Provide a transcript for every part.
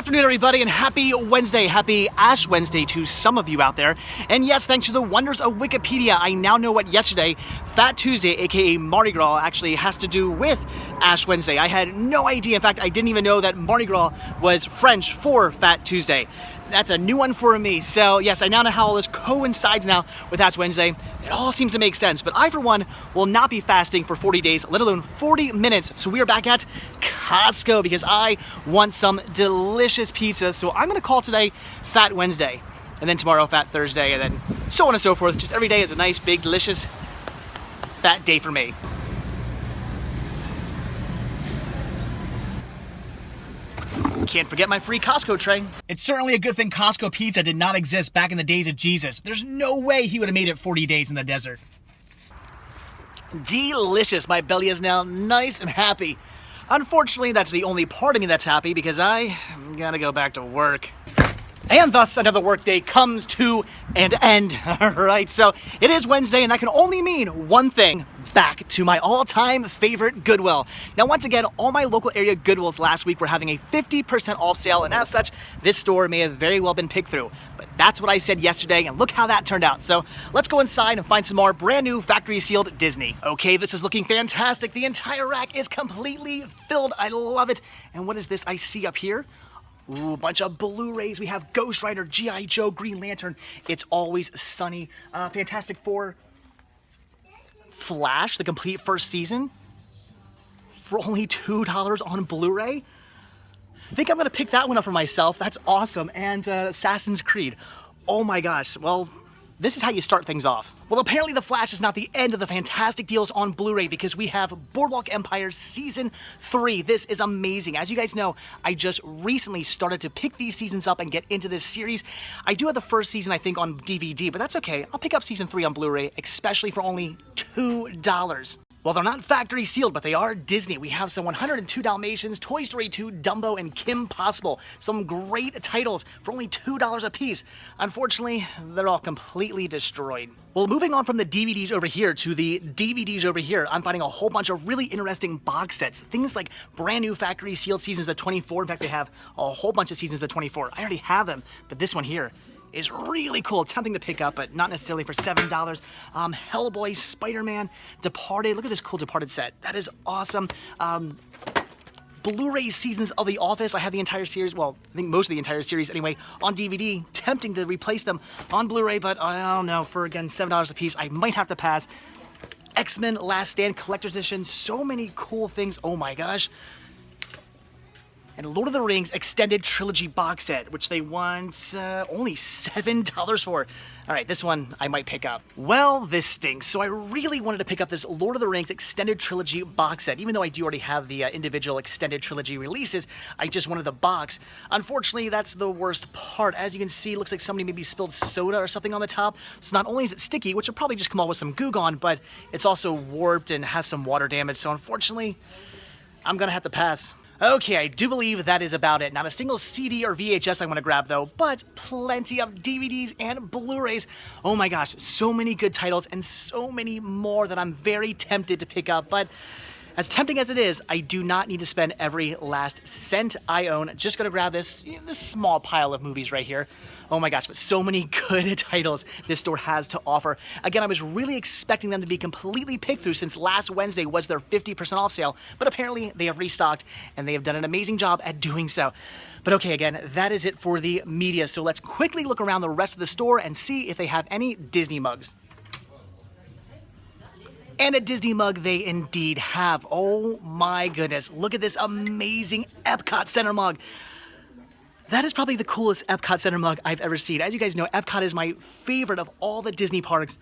afternoon, everybody, and happy Wednesday. Happy Ash Wednesday to some of you out there. And yes, thanks to the wonders of Wikipedia, I now know what yesterday, Fat Tuesday, aka Mardi Gras, actually has to do with Ash Wednesday. I had no idea. In fact, I didn't even know that Mardi Gras was French for Fat Tuesday. That's a new one for me. So yes, I now know how all this coincides now with Ash Wednesday. It all seems to make sense, but I, for one, will not be fasting for 40 days, let alone 40 minutes. So we are back at Costco because I want some delicious pizza. So I'm gonna call today Fat Wednesday, and then tomorrow Fat Thursday, and then so on and so forth. Just every day is a nice, big, delicious, fat day for me. Can't forget my free Costco tray. It's certainly a good thing Costco pizza did not exist back in the days of Jesus. There's no way he would have made it 40 days in the desert. Delicious. My belly is now nice and happy. Unfortunately, that's the only part of me that's happy because I gotta go back to work. And thus, another workday comes to an end. All right, so it is Wednesday, and that can only mean one thing: back to my all-time favorite Goodwill. Now, once again, all my local area Goodwills last week were having a 50% off sale, and as such, this store may have very well been picked through. But that's what I said yesterday, and look how that turned out. So let's go inside and find some more brand new factory-sealed Disney. Okay, this is looking fantastic. The entire rack is completely filled. I love it. And what is this I see up here? Ooh, a bunch of Blu-rays. We have Ghost Rider, G.I. Joe, Green Lantern, It's Always Sunny, Fantastic Four, Flash, the complete first season, for only $2 on Blu-ray. Think I'm gonna pick that one up for myself. That's awesome. And Assassin's Creed. Oh my gosh, well, this is how you start things off. Well, apparently The Flash is not the end of the fantastic deals on Blu-ray because we have Boardwalk Empire Season 3. This is amazing. As you guys know, I just recently started to pick these seasons up and get into this series. I do have the first season, I think, on DVD, but that's okay. I'll pick up Season 3 on Blu-ray, especially for only $2. Well, they're not factory sealed, but they are Disney. We have some 102 Dalmatians, Toy Story 2, Dumbo, and Kim Possible. Some great titles for only $2 a piece. Unfortunately, they're all completely destroyed. Well, moving on from the DVDs over here to the DVDs over here, I'm finding a whole bunch of really interesting box sets. Things like brand new factory sealed seasons of 24. In fact, they have a whole bunch of seasons of 24. I already have them, but this one here is really cool. Tempting to pick up, but not necessarily for $7. Hellboy, Spider-Man, Departed. Look at this cool Departed set. That is awesome. Blu-ray seasons of The Office. I have the entire series, well, I think most of the entire series anyway, on DVD. Tempting to replace them on Blu-ray, but I don't know, for again, $7 a piece, I might have to pass. X-Men Last Stand Collector's Edition. So many cool things. Oh my gosh. And Lord of the Rings Extended Trilogy box set, which they want only $7 for. All right, this one I might pick up. Well, this stinks. So I really wanted to pick up this Lord of the Rings Extended Trilogy box set. Even though I do already have the individual Extended Trilogy releases, I just wanted the box. Unfortunately, that's the worst part. As you can see, it looks like somebody maybe spilled soda or something on the top. So not only is it sticky, which will probably just come off with some Goo Gone, but it's also warped and has some water damage. So unfortunately, I'm gonna have to pass. Okay, I do believe that is about it. Not a single CD or VHS I want to grab though, but plenty of DVDs and Blu-rays. Oh my gosh, so many good titles and so many more that I'm very tempted to pick up, but as tempting as it is, I do not need to spend every last cent I own. Just gonna grab this small pile of movies right here. Oh my gosh, but so many good titles this store has to offer. Again, I was really expecting them to be completely picked through since last Wednesday was their 50% off sale, but apparently they have restocked and they have done an amazing job at doing so. But okay, again, that is it for the media. So let's quickly look around the rest of the store and see if they have any Disney mugs. And a Disney mug they indeed have. Oh my goodness, look at this amazing Epcot Center mug. That is probably the coolest Epcot Center mug I've ever seen. As you guys know, Epcot is my favorite of all the Disney parks.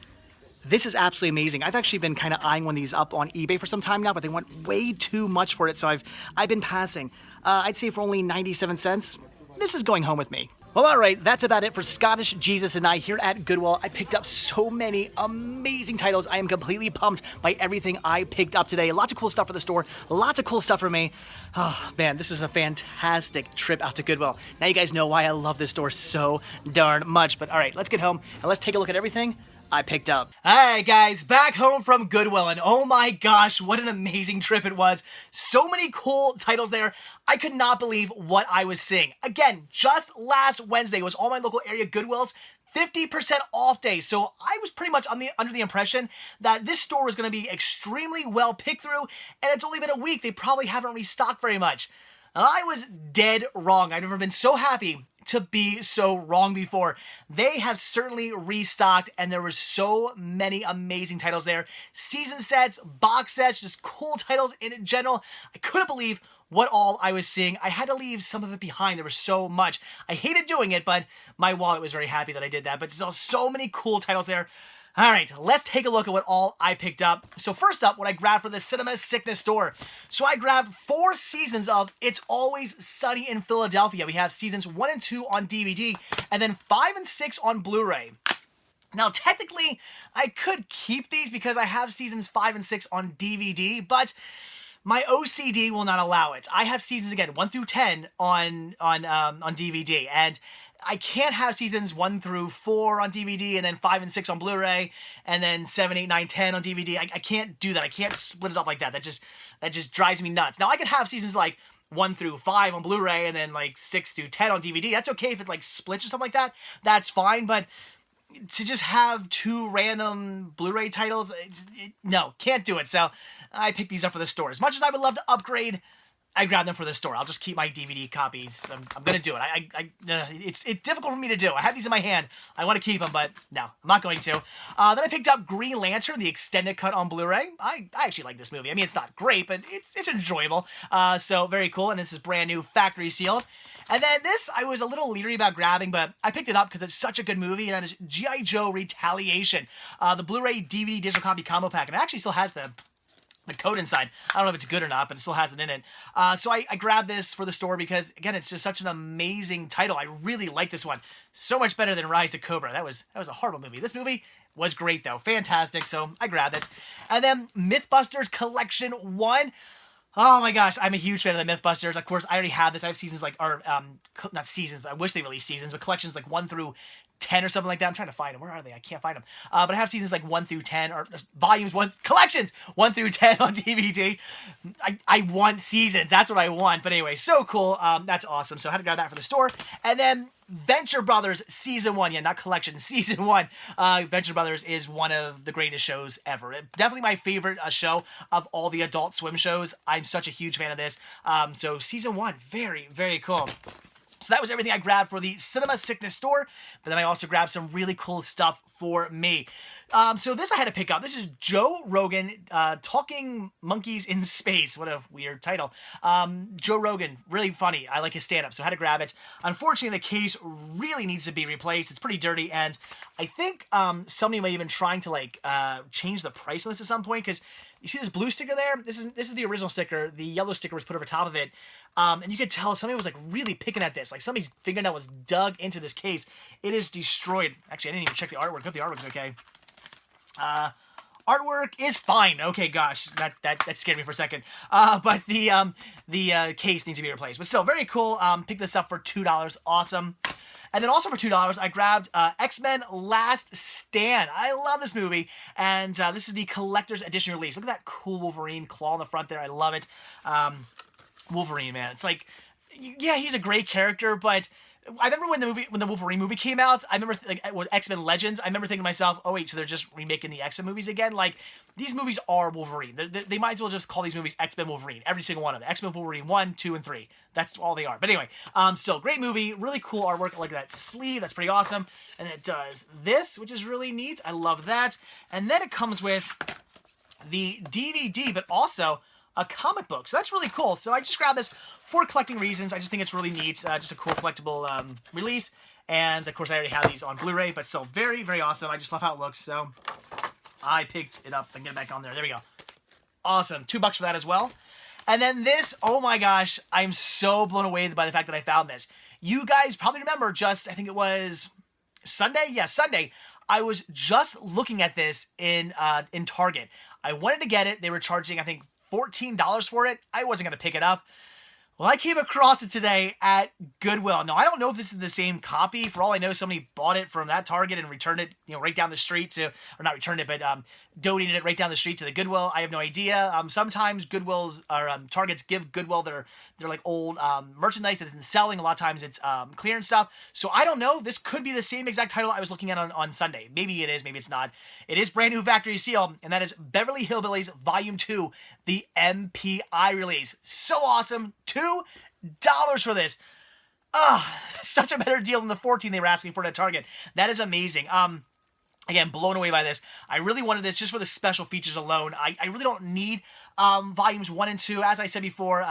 This is absolutely amazing. I've actually been kind of eyeing one of these up on eBay for some time now, but they want way too much for it, so I've been passing. I'd say for only 97 cents, this is going home with me. Well, all right, that's about it for Scottish Jesus and I here at Goodwill. I picked up so many amazing titles. I am completely pumped by everything I picked up today. Lots of cool stuff for the store, lots of cool stuff for me. Oh, man, this was a fantastic trip out to Goodwill. Now you guys know why I love this store so darn much. But all right, let's get home and let's take a look at everything I picked up. Alright guys, back home from Goodwill, and oh my gosh, what an amazing trip it was. So many cool titles there. I could not believe what I was seeing. Again, just last Wednesday was all my local area Goodwills 50% off day, so I was pretty much under the impression that this store was going to be extremely well picked through, and it's only been a week. They probably haven't restocked very much. I was dead wrong. I've never been so happy to be so wrong before. They have certainly restocked, and there were so many amazing titles there. Season sets, box sets, just cool titles in general. I couldn't believe what all I was seeing. I had to leave some of it behind. There was so much. I hated doing it, but my wallet was very happy that I did that. But there's so many cool titles there. All right, let's take a look at what all I picked up. So first up, what I grabbed for the Cinema Sickness store. So I grabbed 4 seasons of It's Always Sunny in Philadelphia. We have seasons 1 and 2 on DVD, and then 5 and 6 on Blu-ray. Now, technically, I could keep these because I have seasons 5 and 6 on DVD, but my OCD will not allow it. I have seasons, again, 1 through 10 on DVD, and I can't have seasons 1 through 4 on DVD, and then 5 and 6 on Blu-ray, and then 7, 8, 9, 10 on DVD. I can't do that. I can't split it up like that. That just drives me nuts. Now, I could have seasons like 1 through 5 on Blu-ray, and then like 6 through 10 on DVD. That's okay if it like splits or something like that. That's fine, but to just have 2 random Blu-ray titles, no, can't do it. So I picked these up for the store. As much as I would love to upgrade, I grabbed them for the store. I'll just keep my DVD copies. I'm gonna do it. It's difficult for me to do. I have these in my hand. I want to keep them, but no, I'm not going to. Then I picked up Green Lantern, the extended cut on Blu-ray. I actually like this movie. I mean, it's not great, but it's enjoyable. So very cool, and this is brand new, factory sealed. And then this, I was a little leery about grabbing, but I picked it up because it's such a good movie, and that is G.I. Joe Retaliation, the Blu-ray DVD digital copy combo pack, and it actually still has the code inside. I don't know if it's good or not, but it still has it in it. So I grabbed this for the store because, again, it's just such an amazing title. I really like this one. So much better than Rise of Cobra. That was a horrible movie. This movie was great, though. Fantastic, so I grabbed it. And then Mythbusters Collection 1. Oh my gosh, I'm a huge fan of the Mythbusters. Of course, I already have this. I have seasons like, or not seasons, I wish they released seasons, but collections like 1 through 10 or something like that. I'm trying to find them. Where are they? I can't find them. But I have seasons like 1 through 10, or volumes 1, collections 1 through 10 on DVD. I want seasons. That's what I want. But anyway, so cool. That's awesome. So I had to grab that for the store. And then Venture Brothers Season 1. Yeah, not collection. Season 1. Venture Brothers is one of the greatest shows ever. Definitely my favorite show of all the Adult Swim shows. I'm such a huge fan of this. So Season 1. Very, very cool. So that was everything I grabbed for the Cinema Sickness store, but then I also grabbed some really cool stuff for me. So this I had to pick up. This is Joe Rogan, Talking Monkeys in Space. What a weird title. Joe Rogan, really funny. I like his stand-up, so I had to grab it. Unfortunately, the case really needs to be replaced. It's pretty dirty, and I think somebody might have been trying to like change the price on this at some point, because you see this blue sticker there? This is the original sticker. The yellow sticker was put over top of it. And you could tell somebody was like really picking at this. Like somebody's fingernail was dug into this case. It is destroyed. Actually, I didn't even check the artwork. I hope the artwork's okay. Artwork is fine. Okay, gosh, that scared me for a second. But the case needs to be replaced. But still, very cool. Picked this up for $2. Awesome. And then also for $2, I grabbed X-Men Last Stand. I love this movie, and this is the collector's edition release. Look at that cool Wolverine claw on the front there. I love it. Wolverine, man. It's like, yeah, he's a great character, but I remember when the Wolverine movie came out, I remember, like, with X-Men Legends, I remember thinking to myself, oh wait, so they're just remaking the X-Men movies again? Like, these movies are Wolverine. They might as well just call these movies X-Men Wolverine. Every single one of them. X-Men Wolverine 1, 2, and 3. That's all they are. But anyway, still, great movie. Really cool artwork. I like that sleeve. That's pretty awesome. And it does this, which is really neat. I love that. And then it comes with the DVD, but also a comic book. So that's really cool. So I just grabbed this for collecting reasons. I just think it's really neat. Just a cool collectible release. And of course I already have these on Blu-ray, but still very, very awesome. I just love how it looks. So I picked it up and get it back on there. There we go. Awesome. $2 for that as well. And then this, oh my gosh, I'm so blown away by the fact that I found this. You guys probably remember just, I think it was Sunday? Yeah, Sunday. I was just looking at this in Target. I wanted to get it. They were charging, I think, $14 for it. I wasn't going to pick it up. Well, I came across it today at Goodwill. Now, I don't know if this is the same copy. For all I know, somebody bought it from that Target and returned it, right down the street to, or not returned it, but donated it right down the street to the Goodwill. I have no idea. Sometimes Goodwills or Targets give Goodwill their like old merchandise that isn't selling. A lot of times it's clearance stuff. So I don't know. This could be the same exact title I was looking at on Sunday. Maybe it is. Maybe it's not. It is brand new factory seal, and that is Beverly Hillbillies Volume 2, the MPI release. So awesome. $2 for this. Such a better deal than the $14 they were asking for at Target. That is amazing. Again, blown away by this. I really wanted this just for the special features alone. I really don't need volumes 1 and 2. As I said before,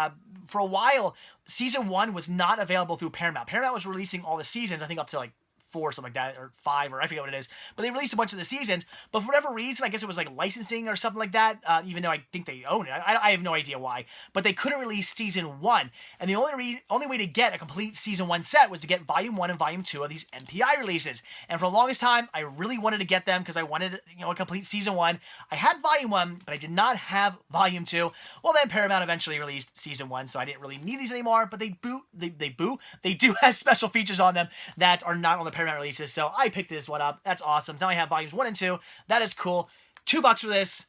for a while, season 1 was not available through Paramount. Paramount was releasing all the seasons, I think up to like 4 or something like that, or 5, or I forget what it is. But they released a bunch of the seasons. But for whatever reason, I guess it was like licensing or something like that, even though I think they own it. I have no idea why. But they couldn't release season 1. And the only way to get a complete season 1 set was to get volume 1 and volume 2 of these MPI releases. And for the longest time, I really wanted to get them because I wanted, a complete season 1. I had volume 1, but I did not have volume 2. Well, then Paramount eventually released season 1, so I didn't really need these anymore. But they do have special features on them that are not on the Paramount releases. So I picked this one up. That's awesome. Now I have volumes 1 and 2. That is cool. $2 for this.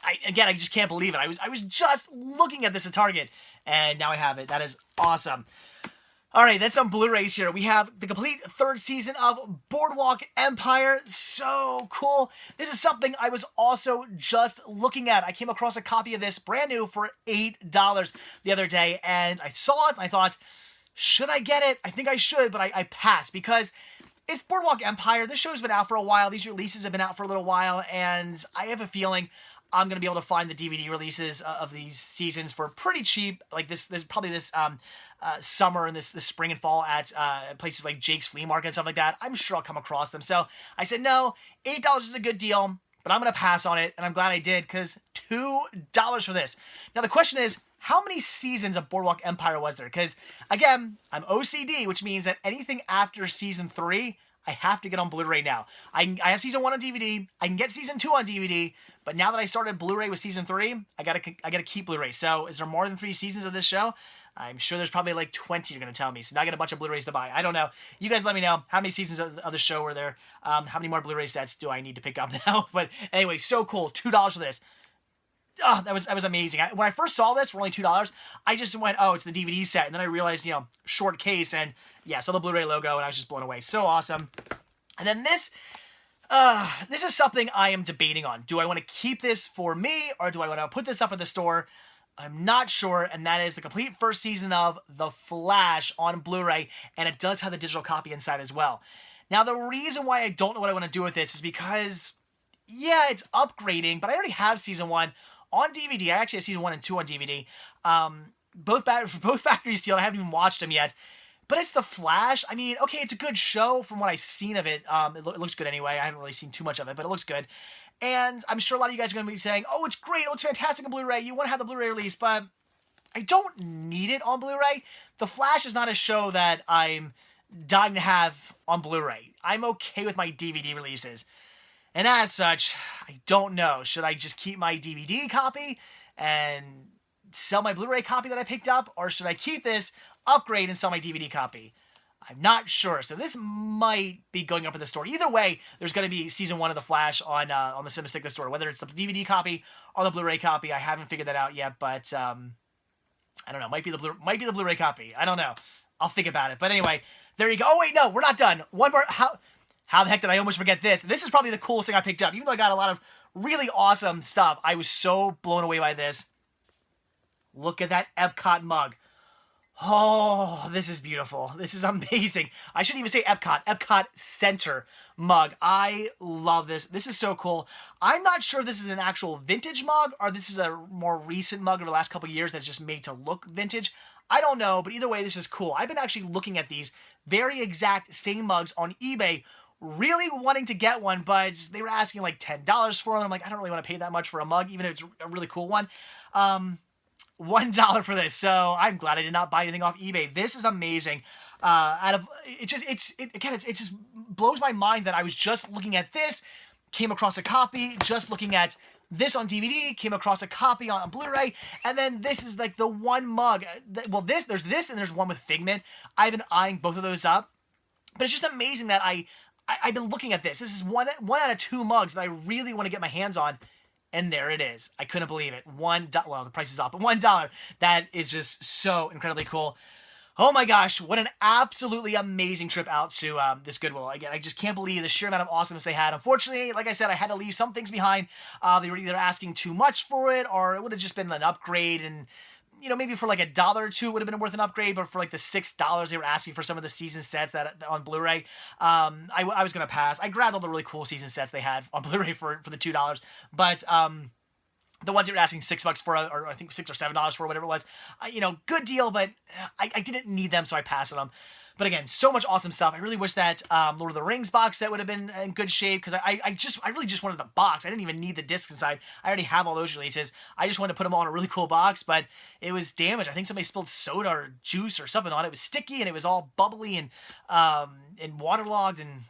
I just can't believe it. I was just looking at this at Target, and now I have it. That is awesome. All right, that's some Blu-rays here. We have the complete 3rd season of Boardwalk Empire. So cool. This is something I was also just looking at. I came across a copy of this brand new for $8 the other day, and I saw it, and I thought, should I get it? I think I should, but I passed because it's Boardwalk Empire. This show's been out for a while. These releases have been out for a little while, and I have a feeling I'm going to be able to find the DVD releases of these seasons for pretty cheap. Like this probably this summer and this spring and fall at places like Jake's Flea Market and stuff like that. I'm sure I'll come across them. So I said, no, $8 is a good deal, but I'm going to pass on it, and I'm glad I did because $2 for this. Now, the question is, how many seasons of Boardwalk Empire was there? Because, again, I'm OCD, which means that anything after season 3, I have to get on Blu-ray now. I have season 1 on DVD. I can get season 2 on DVD, but now that I started Blu-ray with season 3, I gotta keep Blu-ray. So, is there more than 3 seasons of this show? I'm sure there's probably like 20 you're going to tell me. So now I got a bunch of Blu-rays to buy. I don't know. You guys let me know how many seasons of the show were there. How many more Blu-ray sets do I need to pick up now? But anyway, so cool. $2 for this. Oh, that was amazing. When I first saw this for only $2, I just went, oh, it's the DVD set. And then I realized, short case. And yeah, saw the Blu-ray logo and I was just blown away. So awesome. And then this is something I am debating on. Do I want to keep this for me or do I want to put this up at the store? I'm not sure, and that is the complete 1st season of The Flash on Blu-ray, and it does have the digital copy inside as well. Now, the reason why I don't know what I want to do with this is because, yeah, it's upgrading, but I already have season 1 on DVD. I actually have season 1 and 2 on DVD. Both factory sealed. I haven't even watched them yet. But it's The Flash. I mean, okay, it's a good show from what I've seen of it. It looks good anyway. I haven't really seen too much of it, but it looks good. And I'm sure a lot of you guys are going to be saying, oh, it's great. It looks fantastic on Blu-ray. You want to have the Blu-ray release, but I don't need it on Blu-ray. The Flash is not a show that I'm dying to have on Blu-ray. I'm okay with my DVD releases. And as such, I don't know. Should I just keep my DVD copy and sell my Blu-ray copy that I picked up? Or should I keep this, upgrade, and sell my DVD copy? I'm not sure. So this might be going up at the store. Either way, there's going to be season 1 of The Flash on the Cinema Stick the store. Whether it's the DVD copy or the Blu-ray copy, I haven't figured that out yet. But I don't know. Might be the Blu-ray copy. I don't know. I'll think about it. But anyway, there you go. Oh wait, no, we're not done. One more. How the heck did I almost forget this? This is probably the coolest thing I picked up. Even though I got a lot of really awesome stuff, I was so blown away by this. Look at that Epcot mug. Oh, this is beautiful. This is amazing. I shouldn't even say Epcot Center mug. I love this. This is so cool. I'm not sure if this is an actual vintage mug or this is a more recent mug over the last couple of years that's just made to look vintage. I don't know, but either way, this is cool. I've been actually looking at these very exact same mugs on eBay, really wanting to get one, but they were asking like $10 for them. I'm like, I don't really want to pay that much for a mug, even if it's a really cool one. $1 for this, so I'm glad I did not buy anything off eBay. This is amazing. It just blows my mind that I was just looking at this, came across a copy, just looking at this on DVD, came across a copy on Blu-ray, and then this is like the one mug. Well, there's this, and there's one with Figment. I've been eyeing both of those up, but it's just amazing that I've been looking at this. This is one out of 2 mugs that I really want to get my hands on, and there it is. I couldn't believe it. $1. Well, the price is up, but $1. That is just so incredibly cool. Oh my gosh, what an absolutely amazing trip out to this Goodwill. Again, I just can't believe the sheer amount of awesomeness they had. Unfortunately, like I said, I had to leave some things behind. They were either asking too much for it, or it would have just been an upgrade, and you know, maybe for like $1 or $2 would have been worth an upgrade, but for like the $6 they were asking for some of the season sets that on Blu-ray, I was gonna pass. I grabbed all the really cool season sets they had on Blu-ray for the $2, but the ones you were asking $6 for, or I think $6 or $7 for, whatever it was, you know, good deal, but I didn't need them, so I passed on them. But again, so much awesome stuff. I really wish that Lord of the Rings box set would have been in good shape, because I really just wanted the box. I didn't even need the discs inside. I already have all those releases. I just wanted to put them all in a really cool box, but it was damaged. I think somebody spilled soda or juice or something on it. It was sticky, and it was all bubbly and waterlogged, and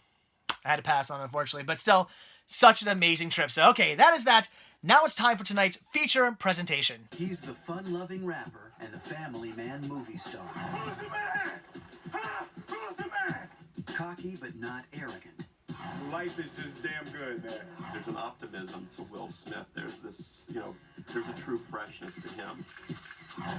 I had to pass on it, unfortunately. But still, such an amazing trip. So, okay, that is that. Now it's time for tonight's feature presentation. He's the fun-loving rapper and the family man movie star. Who's the man? Huh? Who's the man? Cocky but not arrogant. Life is just damn good, man. There's an optimism to Will Smith. There's this, you know, there's a true freshness to him.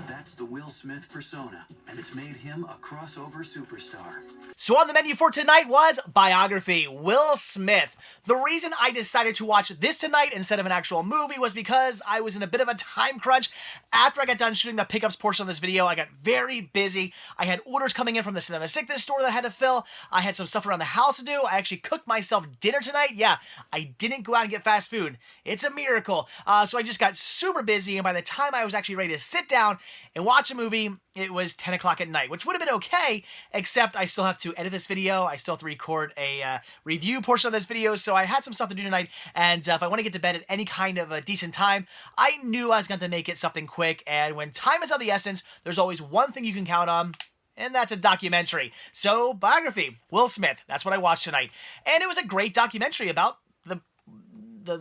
That's the Will Smith persona, and it's made him a crossover superstar. So on the menu for tonight was Biography, Will Smith. The reason I decided to watch this tonight instead of an actual movie was because I was in a bit of a time crunch. After I got done shooting the pickups portion of this video, I got very busy. I had orders coming in from the Cinema Sickness store that I had to fill. I had some stuff around the house to do. I actually cooked myself dinner tonight. Yeah, I didn't go out and get fast food. It's a miracle. So I just got super busy, and by the time I was actually ready to sit down and watch a movie, it was 10 o'clock at night, which would have been okay, except I still have to edit this video. I still have to record a review portion of this video, so I had some stuff to do tonight, and if I want to get to bed at any kind of a decent time, I knew I was going to make it something quick, and when time is of the essence, there's always one thing you can count on, and that's a documentary. So, Biography, Will Smith, that's what I watched tonight, and it was a great documentary about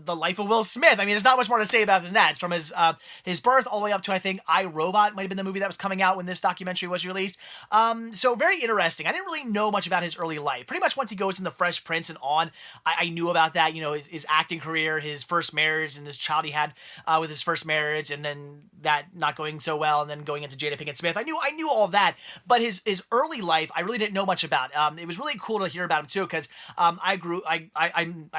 the life of Will Smith. I mean, there's not much more to say about it than that. It's from his birth all the way up to, I think, I, Robot might have been the movie that was coming out when this documentary was released. So very interesting. I didn't really know much about his early life. Pretty much once he goes in The Fresh Prince and on, I knew about that, you know, his acting career, his first marriage, and this child he had with his first marriage, and then that not going so well, and then going into Jada Pinkett Smith. I knew all of that, but his early life, I really didn't know much about. It was really cool to hear about him too, because I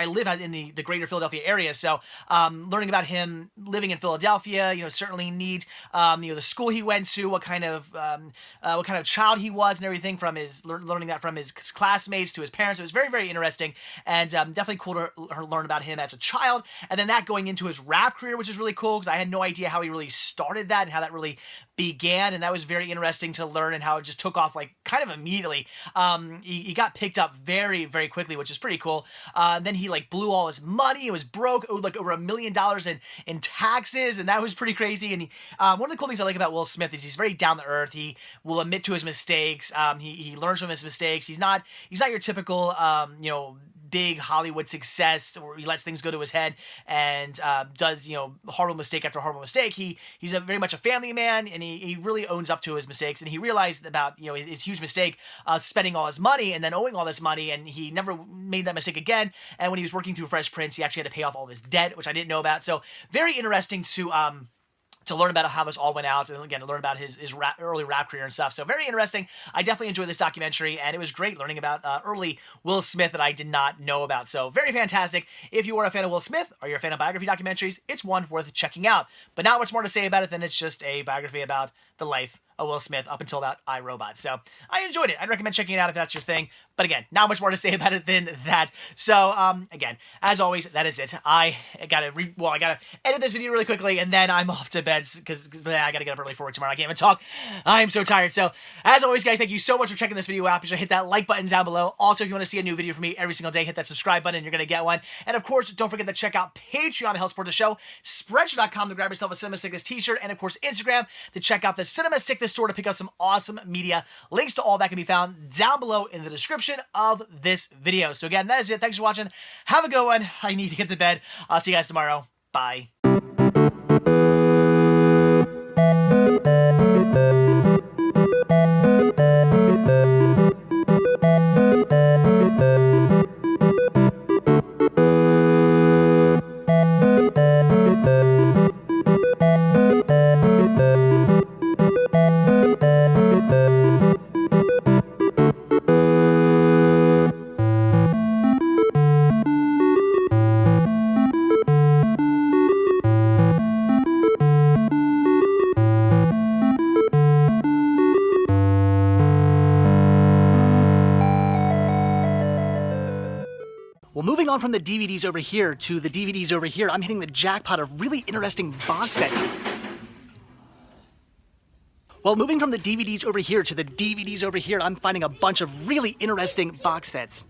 live out in the greater Philadelphia area, so learning about him living in Philadelphia, you know, certainly neat. You know, the school he went to, what kind of child he was, and everything from his learning that from his classmates to his parents. It was very, very interesting, and definitely cool to learn about him as a child, and then that going into his rap career, which is really cool because I had no idea how he really started that and how that really began, and that was very interesting to learn, and how it just took off like kind of immediately. He got picked up very, very quickly, which is pretty cool. Then he like blew all his money. It was broke, owed like over $1 million in taxes, and that was pretty crazy. And one of the cool things I like about Will Smith is he's very down to earth. He will admit to his mistakes. He learns from his mistakes. He's not your typical you know, big Hollywood success where he lets things go to his head and does, you know, horrible mistake after horrible mistake. He's very much a family man, and he really owns up to his mistakes, and he realized about, you know, his huge mistake spending all his money and then owing all this money, and he never made that mistake again. And when he was working through Fresh Prince, he actually had to pay off all his debt, which I didn't know about. So very interesting to learn about how this all went out, and again, to learn about his early rap career and stuff. So very interesting. I definitely enjoyed this documentary, and it was great learning about early Will Smith that I did not know about. So very fantastic. If you are a fan of Will Smith, or you're a fan of biography documentaries, it's one worth checking out. But not much more to say about it than it's just a biography about the life of Will Smith up until about I, Robot. So I enjoyed it. I'd recommend checking it out if that's your thing. But again, not much more to say about it than that. So again, as always, that is it. I gotta edit this video really quickly, and then I'm off to bed because I gotta get up early for work tomorrow. I can't even talk. I'm so tired. So as always, guys, thank you so much for checking this video out. Be sure to hit that like button down below. Also, if you want to see a new video from me every single day, hit that subscribe button. You're gonna get one. And of course, don't forget to check out Patreon to help support the show, Spreadshirt.com to grab yourself a Cinema Sickness t-shirt, and of course Instagram to check out the Cinema Sickness store to pick up some awesome media. Links to all that can be found down below in the description of this video. So again, that is it. Thanks for watching. Have a good one. I need to get to bed. I'll see you guys tomorrow. Bye. Well, moving on from the DVDs over here to the DVDs over here, I'm hitting the jackpot of really interesting box sets. Well, moving from the DVDs over here to the DVDs over here, I'm finding a bunch of really interesting box sets.